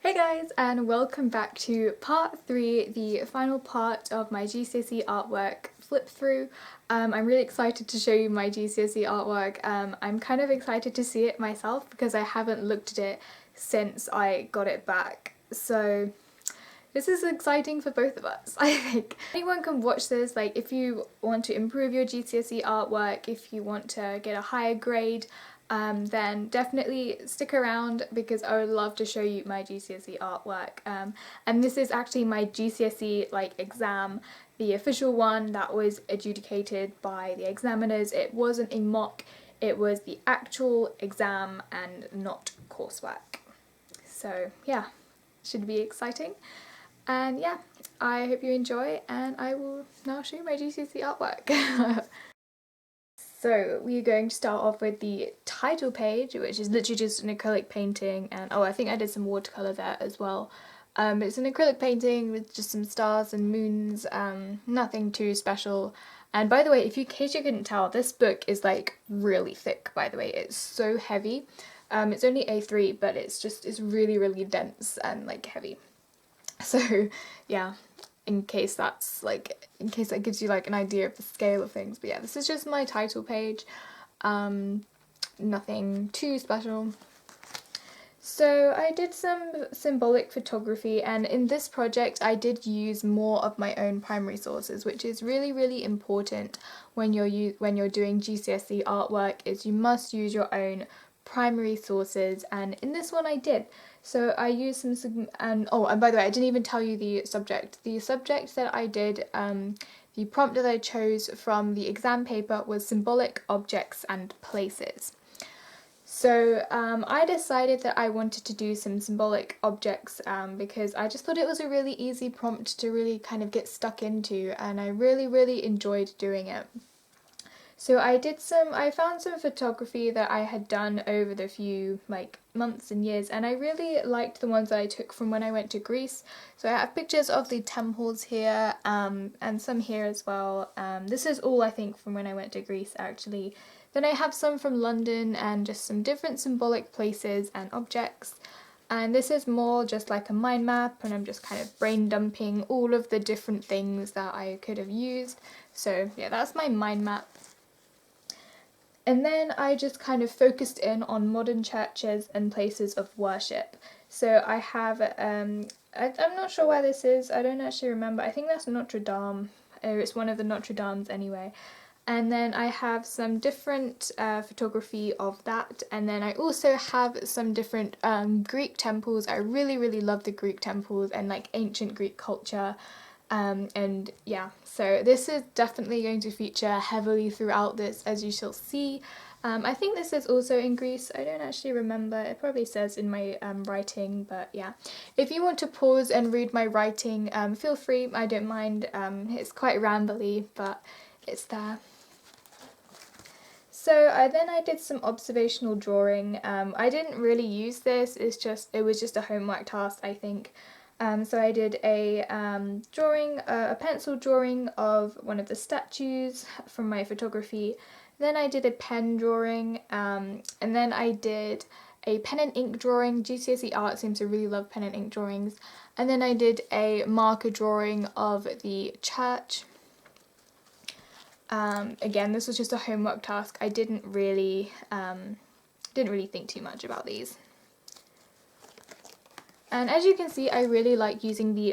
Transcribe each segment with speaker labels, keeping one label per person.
Speaker 1: Hey guys, and welcome back to part 3, the final part of my GCSE artwork flip through. I'm really excited to show you my GCSE artwork. I'm kind of excited to see it myself because I haven't looked at it since I got it back. So this is exciting for both of us, I think. Anyone can watch this, like if you want to improve your GCSE artwork, if you want to get a higher grade, then definitely stick around because I would love to show you my GCSE artwork. And this is actually my GCSE exam, the official one that was adjudicated by the examiners. It wasn't a mock, it was the actual exam and not coursework. So yeah, should be exciting. And yeah, I hope you enjoy, and I will now show you my GCSE artwork. So we're going to start off with the title page, which is literally just an acrylic painting, and oh, I think I did some watercolour there as well. It's an acrylic painting with just some stars and moons, nothing too special. And by the way, in case you couldn't tell, this book is like really thick, by the way. It's so heavy. It's only A3, but it's really, really dense and like heavy. So yeah, in case that gives you like an idea of the scale of things. But yeah, this is just my title page. Nothing too special. So I did some symbolic photography, and in this project I did use more of my own primary sources, which is really, really important when you're doing GCSE artwork, is you must use your own primary sources, and in this one I did. So I used some, and by the way, I didn't even tell you the subject. The subject that I did, the prompt that I chose from the exam paper was symbolic objects and places. So I decided that I wanted to do some symbolic objects because I just thought it was a really easy prompt to really kind of get stuck into, and I really, really enjoyed doing it. So I found some photography that I had done over the few months and years, and I really liked the ones that I took from when I went to Greece. So I have pictures of the temples here, and some here as well. This is all I think from when I went to Greece actually. Then I have some from London and just some different symbolic places and objects. And this is more just like a mind map, and I'm just kind of brain dumping all of the different things that I could have used. So yeah, that's my mind map. And then I just kind of focused in on modern churches and places of worship. So I have, I'm not sure where this is, I don't actually remember, I think that's Notre Dame, it's one of the Notre Dames anyway. And then I have some different photography of that, and then I also have some different Greek temples. I really, really love the Greek temples and like ancient Greek culture. And yeah, so this is definitely going to feature heavily throughout this, as you shall see. I think this is also in Greece. I don't actually remember. It probably says in my writing, but yeah. If you want to pause and read my writing, feel free. I don't mind. It's quite rambly, but it's there. So then I did some observational drawing. I didn't really use this. It was just a homework task, I think. So I did a drawing, a pencil drawing of one of the statues from my photography. Then I did a pen drawing, and then I did a pen and ink drawing. GCSE art seems to really love pen and ink drawings. And then I did a marker drawing of the church. Again, this was just a homework task. I didn't really think too much about these. And as you can see, I really like using the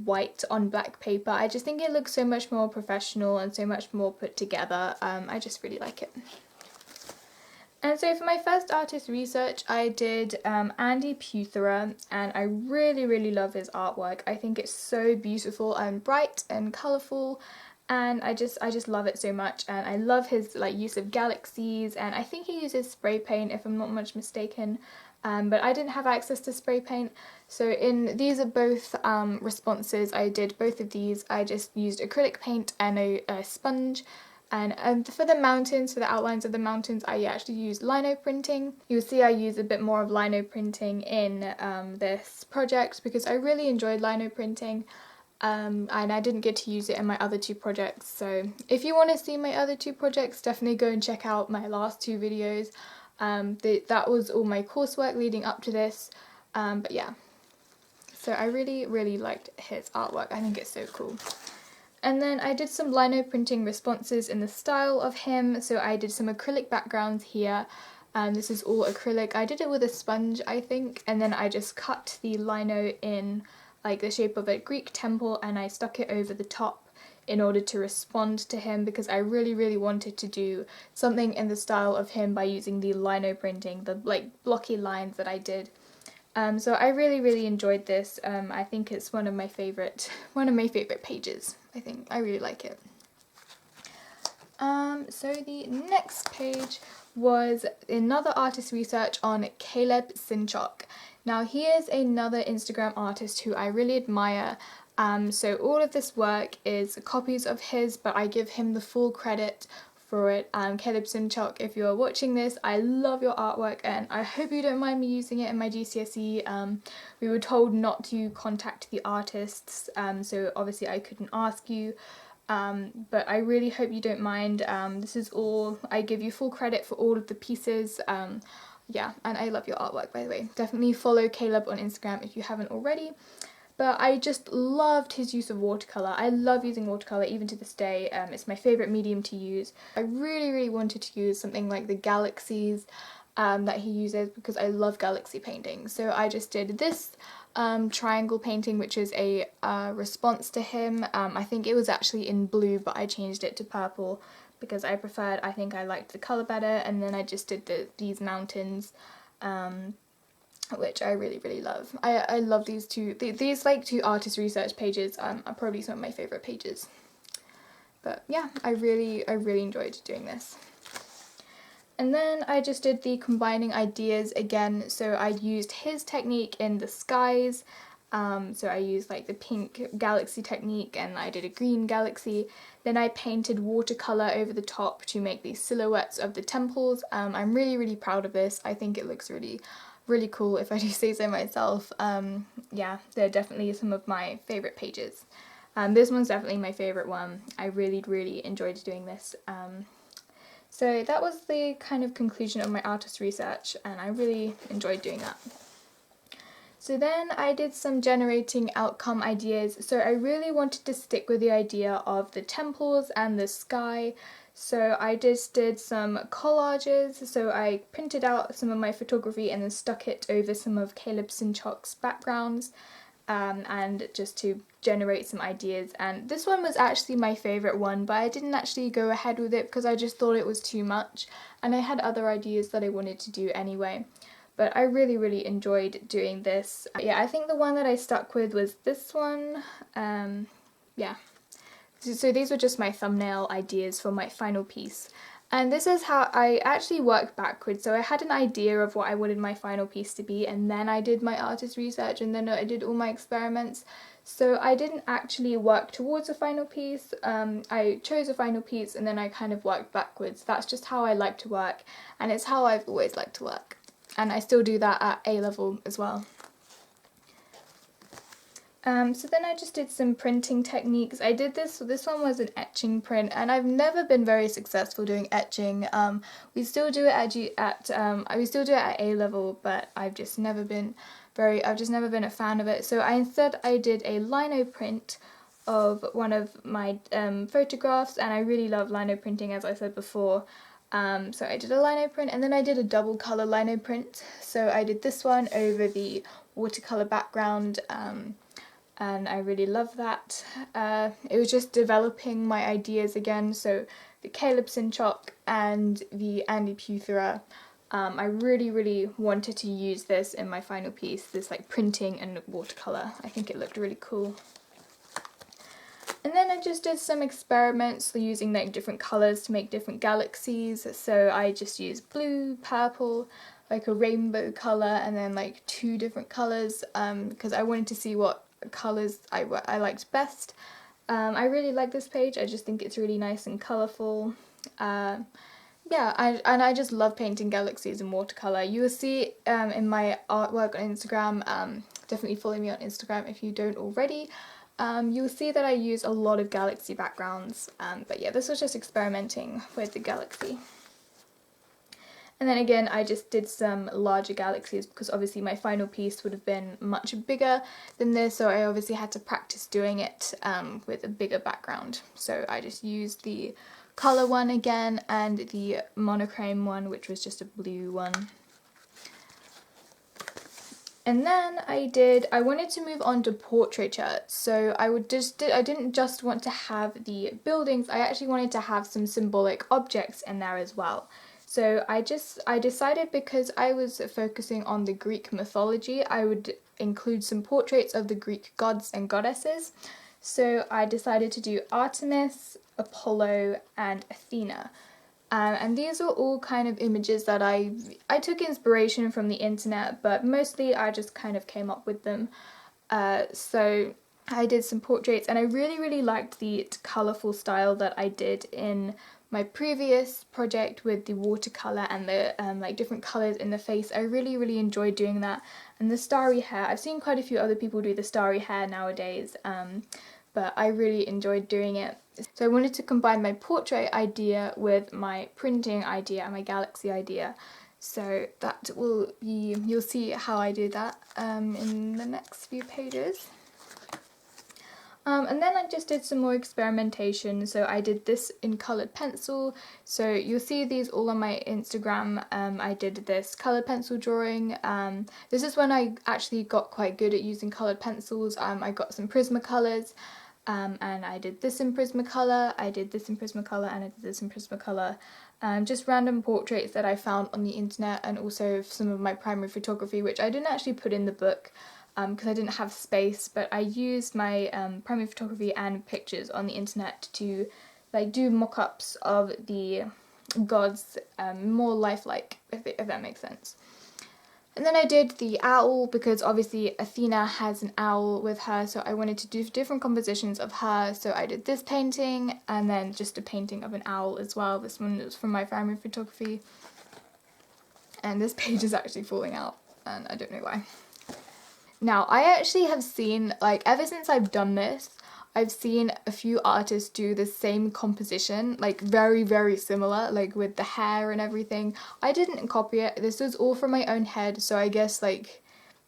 Speaker 1: white on black paper. I just think it looks so much more professional and so much more put together. I just really like it. And so for my first artist research, I did Andy Puthera, and I really, really love his artwork. I think it's so beautiful and bright and colourful, and I just love it so much. And I love his use of galaxies, and I think he uses spray paint if I'm not much mistaken. But I didn't have access to spray paint, so these are both responses. I did both of these. I just used acrylic paint and a sponge, and for the mountains, for the outlines of the mountains, I actually used lino printing. You'll see I use a bit more of lino printing in this project because I really enjoyed lino printing. And I didn't get to use it in my other two projects, so if you want to see my other two projects, definitely go and check out my last two videos. That was all my coursework leading up to this, but yeah. So I really liked his artwork. I think it's so cool. And then I did some lino printing responses in the style of him. So I did some acrylic backgrounds here. This is all acrylic. I did it with a sponge, I think, and then I just cut the lino in like the shape of a Greek temple, and I stuck it over the top in order to respond to him, because I really wanted to do something in the style of him by using the lino printing, the like blocky lines that I did. So I really enjoyed this. I think it's one of my favorite pages. I think I really like it. So the next page was another artist research on Caleb Sinchok. Now he is another Instagram artist who I really admire. So all of this work is copies of his, but I give him the full credit for it. Caleb Sinchok, if you are watching this, I love your artwork and I hope you don't mind me using it in my GCSE. We were told not to contact the artists, so obviously I couldn't ask you. But I really hope you don't mind. This is all, I give you full credit for all of the pieces. Yeah, and I love your artwork, by the way. Definitely follow Caleb on Instagram if you haven't already. But I just loved his use of watercolour. I love using watercolour even to this day. It's my favourite medium to use. I really wanted to use something like the galaxies that he uses, because I love galaxy painting. So I just did this triangle painting, which is a response to him. I think it was actually in blue, but I changed it to purple because I think I liked the colour better. And then I just did these mountains, which I really love. I love these two. These like two artist research pages are probably some of my favourite pages. But yeah, I really enjoyed doing this. And then I just did the combining ideas again. So I used his technique in the skies. So I used like the pink galaxy technique, and I did a green galaxy. Then I painted watercolour over the top to make these silhouettes of the temples. I'm really proud of this. I think it looks really cool, if I do say so myself. Yeah, they're definitely some of my favourite pages. This one's definitely my favourite one. I really enjoyed doing this. So that was the kind of conclusion of my artist research, and I really enjoyed doing that. So then I did some generating outcome ideas. So I really wanted to stick with the idea of the temples and the sky. So I just did some collages. So I printed out some of my photography and then stuck it over some of Caleb Sinchok's backgrounds, and just to generate some ideas. And this one was actually my favourite one, but I didn't actually go ahead with it because I just thought it was too much, and I had other ideas that I wanted to do anyway. But I really enjoyed doing this. Yeah, I think the one that I stuck with was this one. Yeah. So these were just my thumbnail ideas for my final piece. And this is how I actually worked backwards. So I had an idea of what I wanted my final piece to be, and then I did my artist research, and then I did all my experiments. So I didn't actually work towards a final piece. I chose a final piece and then I kind of worked backwards. That's just how I like to work, and it's how I've always liked to work. And I still do that at A level as well. So then I just did some printing techniques. I did this, so this one was an etching print, and I've never been very successful doing etching. We still do it at A level, but I've just never been a fan of it. So instead I did a lino print of one of my photographs, and I really love lino printing, as I said before. So I did a lino print, and then I did a double colour lino print. So I did this one over the watercolour background, and I really love that. It was just developing my ideas again. So the Caleb Sinchok and the Andy Puthera, I really wanted to use this in my final piece, this like printing and watercolour. I think it looked really cool. And then I just did some experiments using like different colours to make different galaxies. So I just used blue, purple, like a rainbow colour, and then like 2 different colours, because I wanted to see what colours I liked best. I really like this page. I just think it's really nice and colourful. Yeah, I just love painting galaxies in watercolour. You will see in my artwork on Instagram, definitely follow me on Instagram if you don't already. You'll see that I use a lot of galaxy backgrounds, but yeah, this was just experimenting with the galaxy. And then again, I just did some larger galaxies because obviously my final piece would have been much bigger than this, so I obviously had to practice doing it with a bigger background. So I just used the colour one again and the monochrome one, which was just a blue one. And then I wanted to move on to portraiture, so I didn't just want to have the buildings, I actually wanted to have some symbolic objects in there as well. So I decided, because I was focusing on the Greek mythology, I would include some portraits of the Greek gods and goddesses. So I decided to do Artemis, Apollo, and Athena. And these are all kind of images that I took inspiration from the internet, but mostly I just kind of came up with them. So I did some portraits, and I really liked the colourful style that I did in my previous project with the watercolour and the like different colours in the face. I really enjoyed doing that. And the starry hair, I've seen quite a few other people do the starry hair nowadays, but I really enjoyed doing it. So I wanted to combine my portrait idea with my printing idea and my galaxy idea. So that will be, you'll see how I do that in the next few pages. And then I just did some more experimentation. So I did this in coloured pencil. So you'll see these all on my Instagram. I did this coloured pencil drawing. This is when I actually got quite good at using coloured pencils. I got some Prismacolors. And I did this in Prismacolor, I did this in Prismacolor, and I did this in Prismacolor. Just random portraits that I found on the internet, and also some of my primary photography, which I didn't actually put in the book because I didn't have space, but I used my primary photography and pictures on the internet to like do mock-ups of the gods, more lifelike, if that makes sense. And then I did the owl, because obviously Athena has an owl with her, so I wanted to do different compositions of her. So I did this painting, and then just a painting of an owl as well. This one was from my primary photography. And this page is actually falling out, and I don't know why. Now, I actually have seen, like, ever since I've done this, I've seen a few artists do the same composition, like very similar, like with the hair and everything. I didn't copy it. This was all from my own head, so I guess, like,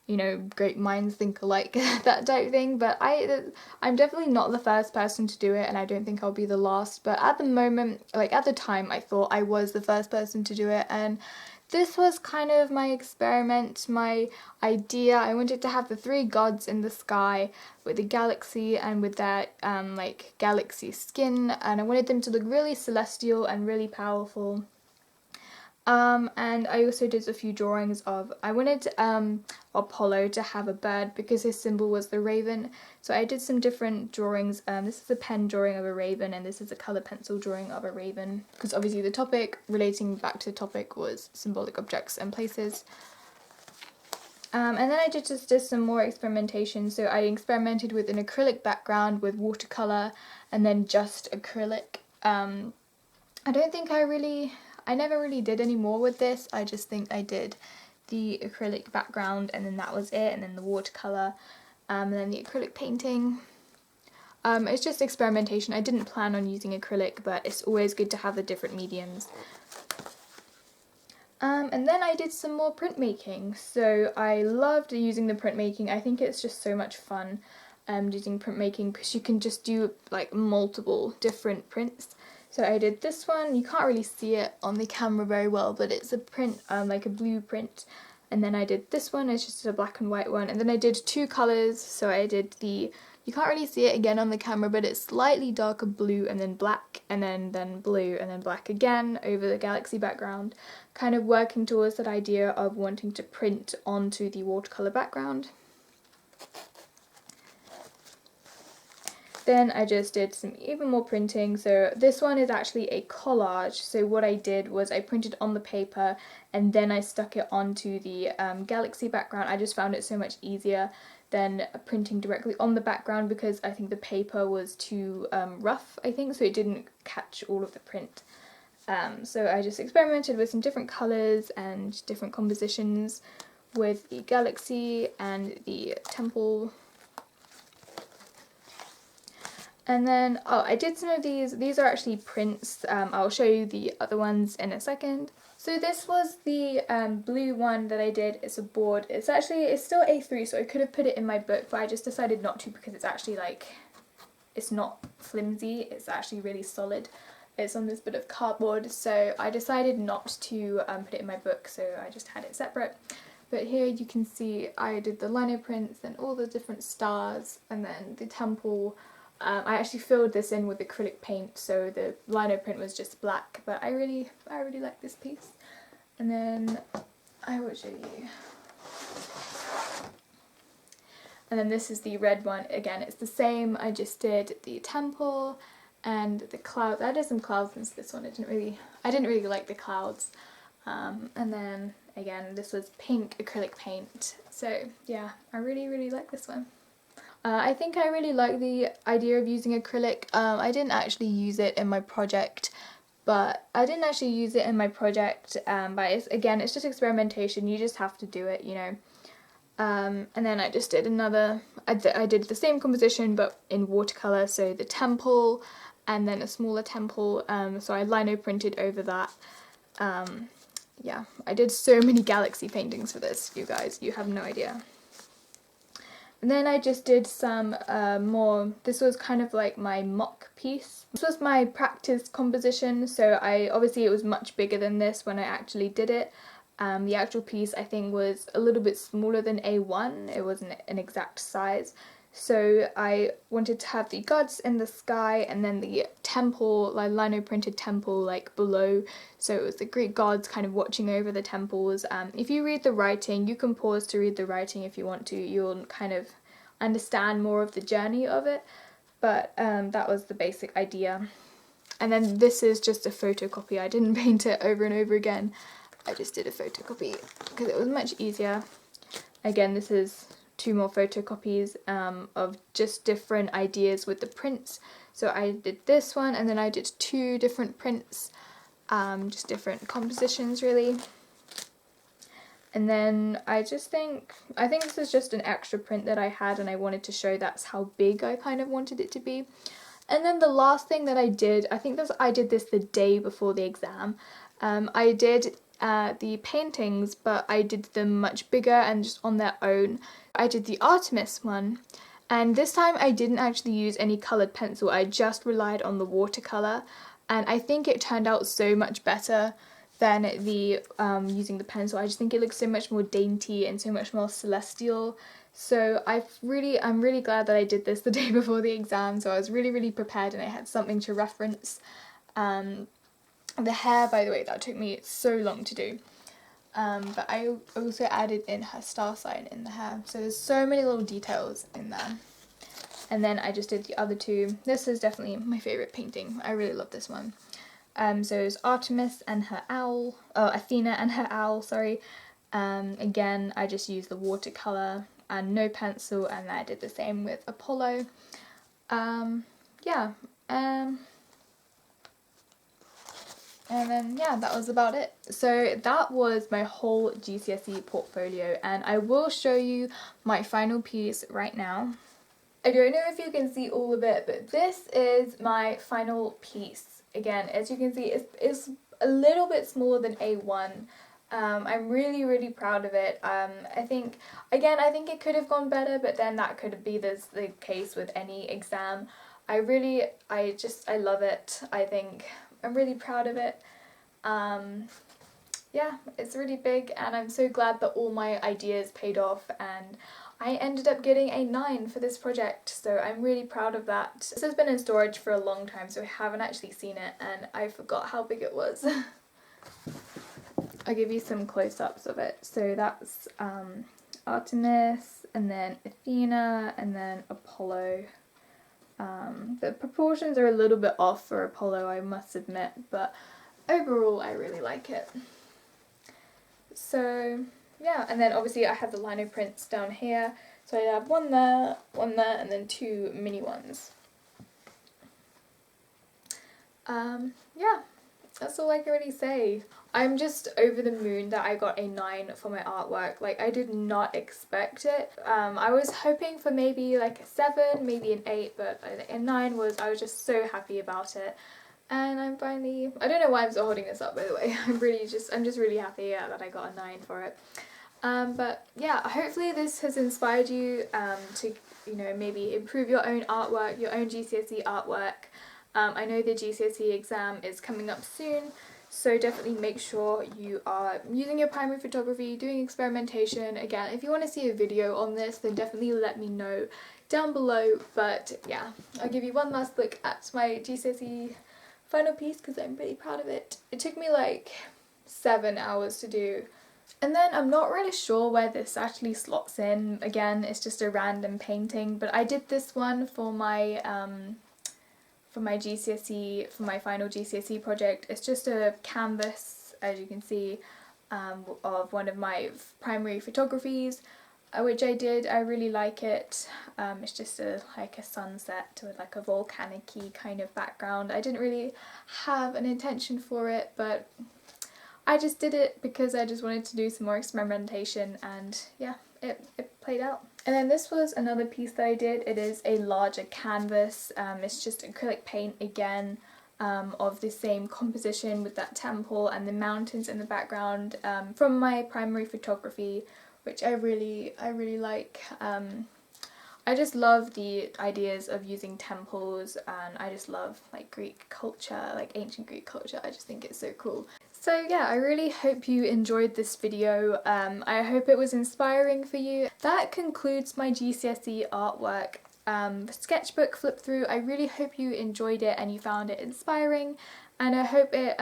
Speaker 1: you know, great minds think alike, that type thing. But I'm definitely not the first person to do it, and I don't think I'll be the last. But at the moment, like at the time, I thought I was the first person to do it, and this was kind of my experiment, my idea. I wanted to have the three gods in the sky with the galaxy and with their like galaxy skin, and I wanted them to look really celestial and really powerful. And I also did a few drawings of, I wanted Apollo to have a bird because his symbol was the raven. So I did some different drawings. This is a pen drawing of a raven, and this is a colour pencil drawing of a raven, because obviously the topic, relating back to the topic, was symbolic objects and places. And then I just did some more experimentation. So I experimented with an acrylic background with watercolour, and then just acrylic. I don't think I never really did any more with this. I just think I did the acrylic background, and then that was it, and then the watercolour, and then the acrylic painting. It's just experimentation. I didn't plan on using acrylic, but it's always good to have the different mediums. And then I did some more printmaking. So I loved using the printmaking. I think it's just so much fun using printmaking, because you can just do like multiple different prints. So I did this one. You can't really see it on the camera very well, but it's a print, like a blue print. And then I did this one, it's just a black and white one. And then I did two colours. So I did the, you can't really see it again on the camera, but it's slightly darker blue, and then black, and then blue, and then black again over the galaxy background. Kind of working towards that idea of wanting to print onto the watercolour background. Then I just did some even more printing. So this one is actually a collage. So what I did was I printed on the paper, and then I stuck it onto the galaxy background. I just found it so much easier than printing directly on the background, because I think the paper was too rough, I think, so it didn't catch all of the print. So I just experimented with some different colours and different compositions with the galaxy and the temple. And then, oh, I did some of these are actually prints. I'll show you the other ones in a second. So this was the blue one that I did. It's a board. It's still A3, so I could have put it in my book, but I just decided not to because it's actually like, it's not flimsy, it's actually really solid. It's on this bit of cardboard, so I decided not to put it in my book, so I just had it separate. But here you can see I did the lino prints and all the different stars, and then the temple. I actually filled this in with acrylic paint, so the lino print was just black, but I really like this piece. And then I will show you. And then this is the red one. Again, it's the same. I just did the temple and the clouds. I did some clouds into this one. I didn't really like the clouds. And then again, this was pink acrylic paint. So yeah, I really like this one. I think I really like the idea of using acrylic. I didn't actually use it in my project, but it's just experimentation. You just have to do it, you know. And then I just did I did the same composition but in watercolour, so the temple and then a smaller temple, so I lino printed over that. Yeah, I did so many galaxy paintings for this, you guys, you have no idea. And then I just did some more, this was kind of like my mock piece. This was my practice composition, so obviously it was much bigger than this when I actually did it. The actual piece I think was a little bit smaller than A1, it wasn't an exact size. So I wanted to have the gods in the sky and then the temple, like lino printed temple like below. So it was the Greek gods kind of watching over the temples. If you read the writing, you can pause to read the writing if you want to. You'll kind of understand more of the journey of it. But that was the basic idea. And then this is just a photocopy. I didn't paint it over and over again. I just did a photocopy because it was much easier. Again, this is 2 more photocopies of just different ideas with the prints. So I did this one and then I did 2 different prints, just different compositions really. And then I think this is just an extra print that I had and I wanted to show that's how big I kind of wanted it to be. And then the last thing that I did, I did this the day before the exam. I did the paintings, but I did them much bigger and just on their own. I did the Artemis one, and this time I didn't actually use any coloured pencil. I just relied on the watercolour, and I think it turned out so much better than the using the pencil. I just think it looks so much more dainty and so much more celestial. So I'm really glad that I did this the day before the exam, so I was really prepared and I had something to reference. The hair, by the way, that took me so long to do. But I also added in her star sign in the hair. So there's so many little details in there. And then I just did the other 2. This is definitely my favourite painting. I really love this one. So it's Artemis and her owl. Oh, Athena and her owl, sorry. Again, I just used the watercolour and no pencil, and I did the same with Apollo. Yeah. And then yeah, that was about it. So that was my whole GCSE portfolio, and I will show you my final piece right now. I don't know if you can see all of it, but this is my final piece. Again, as you can see, it's a little bit smaller than A1. I'm really proud of it. I think it could have gone better, but then that could be the case with any exam. I love it. I think I'm really proud of it. Yeah, it's really big, and I'm so glad that all my ideas paid off, and I ended up getting a 9 for this project, so I'm really proud of that. This has been in storage for a long time, so I haven't actually seen it, and I forgot how big it was. I'll give you some close-ups of it. So that's Artemis, and then Athena, and then Apollo. The proportions are a little bit off for Apollo, I must admit, but overall I really like it. So yeah, and then obviously I have the lino prints down here, so I have one there, and then 2 mini ones. Yeah, that's all I can really say. I'm just over the moon that I got a 9 for my artwork. Like, I did not expect it. I was hoping for maybe like a 7, maybe an 8, but a 9 was, I was just so happy about it. And I'm finally, I don't know why I'm still holding this up, by the way. I'm just really happy that I got a 9 for it. But yeah, hopefully this has inspired you to, you know, maybe improve your own artwork, your own GCSE artwork. I know the GCSE exam is coming up soon, so definitely make sure you are using your primary photography, doing experimentation. Again, if you want to see a video on this, then definitely let me know down below. But yeah, I'll give you one last look at my GCSE final piece because I'm really proud of it. It took me like 7 hours to do. And then I'm not really sure where this actually slots in. Again, it's just a random painting, but I did this one for my GCSE, for my final GCSE project. It's just a canvas, as you can see, of one of my primary photographies, which I did. I really like it. It's just like a sunset with like a volcanic-y kind of background. I didn't really have an intention for it, but I just did it because I just wanted to do some more experimentation, and yeah, it played out. And then this was another piece that I did. It is a larger canvas. It's just acrylic paint again, of the same composition with that temple and the mountains in the background, from my primary photography, which I really like. I just love the ideas of using temples, and I just love like Greek culture, like ancient Greek culture. I just think it's so cool. So yeah, I really hope you enjoyed this video. I hope it was inspiring for you. That concludes my GCSE artwork sketchbook flip through. I really hope you enjoyed it and you found it inspiring, and I hope it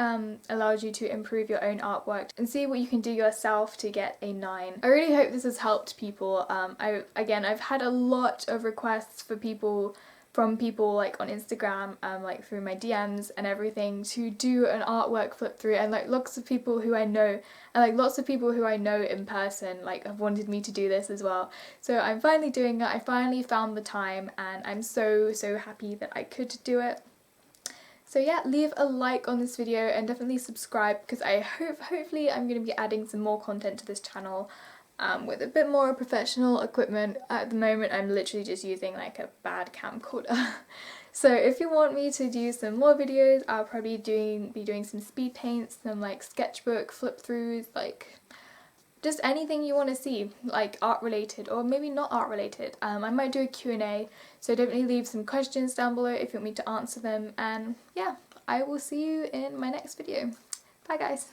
Speaker 1: allowed you to improve your own artwork and see what you can do yourself to get a 9. I really hope this has helped people. I've had a lot of requests from people like on Instagram, like through my DMs and everything, to do an artwork flip through, and like lots of people who I know, and like lots of people who I know in person, like have wanted me to do this as well. So I'm finally doing it. I finally found the time, and I'm so happy that I could do it. So yeah, leave a like on this video and definitely subscribe, because hopefully I'm going to be adding some more content to this channel. With a bit more professional equipment. At the moment I'm literally just using like a bad camcorder. So if you want me to do some more videos, I'll probably be doing some speed paints, some like sketchbook flip throughs, like just anything you want to see, like art related or maybe not art related. I might do a Q&A, so definitely leave some questions down below if you want me to answer them, and yeah, I will see you in my next video. Bye guys!